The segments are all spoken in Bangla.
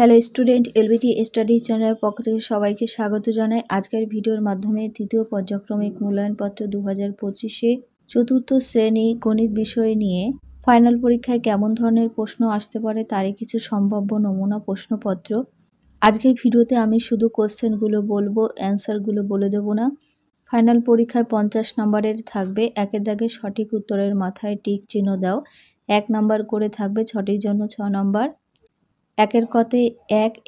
হ্যালো স্টুডেন্ট, এলবিটি স্টাডি চ্যানেলের পক্ষ থেকে সবাইকে স্বাগত জানাই। আজকের ভিডিওর মাধ্যমে তৃতীয় পর্যায়ক্রমিক মূল্যায়নপত্র 2025-এ চতুর্থ শ্রেণী গণিত বিষয় নিয়ে ফাইনাল পরীক্ষায় কেমন ধরনের প্রশ্ন আসতে পারে তারই কিছু সম্ভাব্য নমুনা প্রশ্নপত্র। আজকের ভিডিওতে আমি শুধু কোশ্চেনগুলো বলবো, অ্যান্সারগুলো বলে দেবো না। ফাইনাল পরীক্ষায় 50 নম্বরের থাকবে। একের দাগে সঠিক উত্তরের মাথায় টিক চিহ্ন দাও। 1 নাম্বার করে থাকবে, ছটির জন্য 6 নম্বর। একের কতে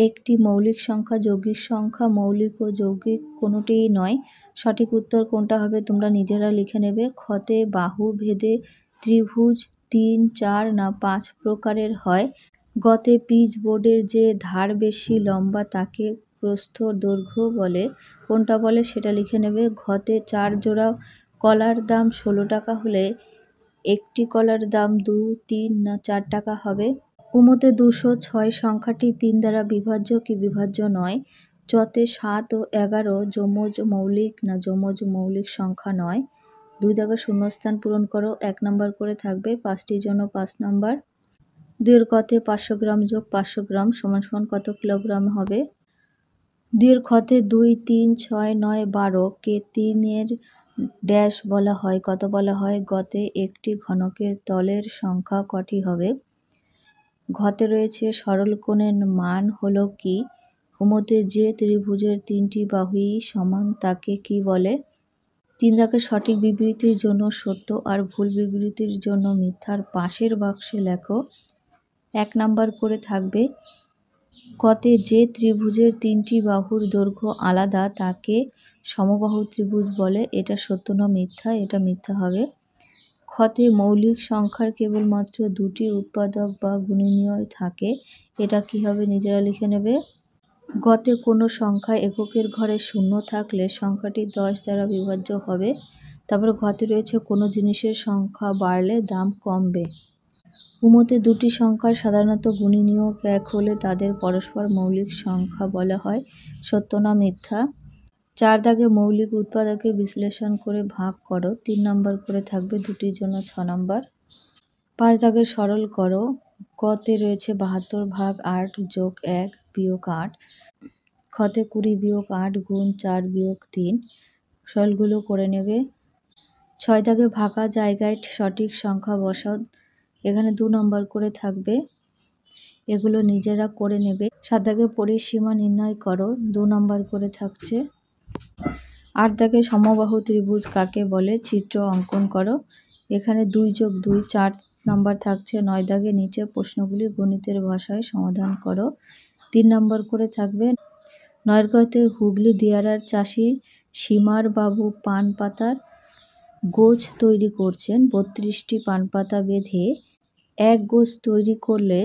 একটি মৌলিক সংখ্যা, যৌগিক সংখ্যা, মৌলিক ও যৌগিক কোনোটিই নয়। সঠিক উত্তর কোনটা হবে তোমরা নিজেরা লিখে নেবে। খতে বাহু ভেদে ত্রিভুজ 3, 4 না 5 প্রকারের হয়। গতে পিচ বোর্ডের যে ধার বেশি লম্বা তাকে প্রস্থ দৈর্ঘ্য বলে। কোনটা বলে সেটা লিখে নেবে। ঘতে 4 জোড়া কলার দাম 16 টাকা হলে একটি কলার দাম 2, 3 না 4 টাকা হবে। উমতে 206 সংখ্যাটি 3 দ্বারা বিভাজ্য কি বিভাজ্য নয়। চতে 7 ও 11 যমজ মৌলিক না যমজ মৌলিক সংখ্যা নয়। 2 দাগে শূন্যস্থান পূরণ করো। 1 নাম্বার করে থাকবে, 5টির জন্য 5 নাম্বার। 2 কতে 500 গ্রাম যোগ 500 গ্রাম সমান সমান কত কিলোগ্রাম হবে। 2 খতে 2, 3, 6, 9, 12 কে 3 ড্যাশ বলা হয়, কত বলা হয়। গতে একটি ঘনকের তলের সংখ্যা কটি হবে। ঘতে রয়েছে সরল কোণের মান হলো কি। উমতে যে ত্রিভুজের 3টি বাহুই সমান তাকে কি বলে। 3 দাগের সঠিক বিবৃতির জন্য সত্য আর ভুল বিবৃতির জন্য মিথ্যার পাশের বাক্সে লেখো। 1 নাম্বার করে থাকবে। কতে যে ত্রিভুজের 3টি বাহুর দৈর্ঘ্য আলাদা তাকে সমবাহু ত্রিভুজ বলে। এটা সত্য না মিথ্যা, এটা মিথ্যা হবে। খতে মৌলিক সংখ্যার কেবলমাত্র 2টি উৎপাদক বা গুণনীয় থাকে, এটা কি হবে নিজেরা লিখে নেবে। গতে কোনো সংখ্যা এককের ঘরে শূন্য থাকলে সংখ্যাটি 10 দ্বারা বিভাজ্য হবে। তারপরে ঘতে রয়েছে কোনো জিনিসের সংখ্যা বাড়লে দাম কমবে। উমতে 2টি সংখ্যার সাধারণত গুণনীয় 1 হলে তাদের পরস্পর মৌলিক সংখ্যা বলা হয়। সত্য না মিথ্যা। 4 দাগে মৌলিক উৎপাদকে বিশ্লেষণ করে ভাগ করো। 3 নাম্বার করে থাকবে, 2টির জন্য 6 নাম্বার। 5 দাগে সরল করো। কতে রয়েছে 72 ভাগ 8 যোগ 1 বিয়োগ 8। খতে 20 বিয়োগ 8 গুণ 4 বিয়োগ 3। সরলগুলো করে নেবে। 6 দাগে ফাঁকা জায়গায় সঠিক সংখ্যা বসাও। এখানে 2 নাম্বার করে থাকবে, এগুলো নিজেরা করে নেবে। 7 দাগে পরিসীমা নির্ণয় করো। 2 নাম্বার করে থাকছে। 8 দাগে সমবাহু ত্রিভুজ কাকে বলে, চিত্র অঙ্কন করো। এখানে 2 যোগ 2 4 নাম্বার থাকছে। 9 দাগে নিচের প্রশ্নগুলি গণিতের ভাষায় সমাধান করো। 3 নাম্বার করে থাকবে। 9 গতে হুগলি দিয়ারার চাষি সীমার বাবু পান পাতার গোছ তৈরি করছেন। 32টি পান পাতা বেঁধে এক গোছ তৈরি করলে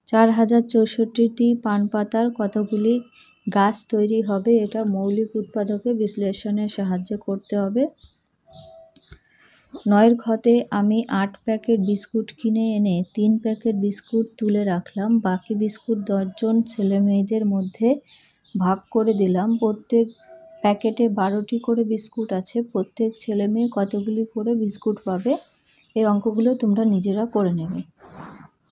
4064টি পান পাতার কতগুলি গাছ তৈরি হবে। এটা মৌলিক উৎপাদকে বিশ্লেষণের সাহায্যে করতে হবে। 9 ঘতে আমি 8 প্যাকেট বিস্কুট কিনে এনে 3 প্যাকেট বিস্কুট তুলে রাখলাম। বাকি বিস্কুট 10 জন ছেলে মেয়েদের মধ্যে ভাগ করে দিলাম। প্রত্যেক প্যাকেটে 12টি করে বিস্কুট আছে। প্রত্যেক ছেলে মেয়ে কতগুলি করে বিস্কুট পাবে। এই অঙ্কগুলো তোমরা নিজেরা করে নেবে।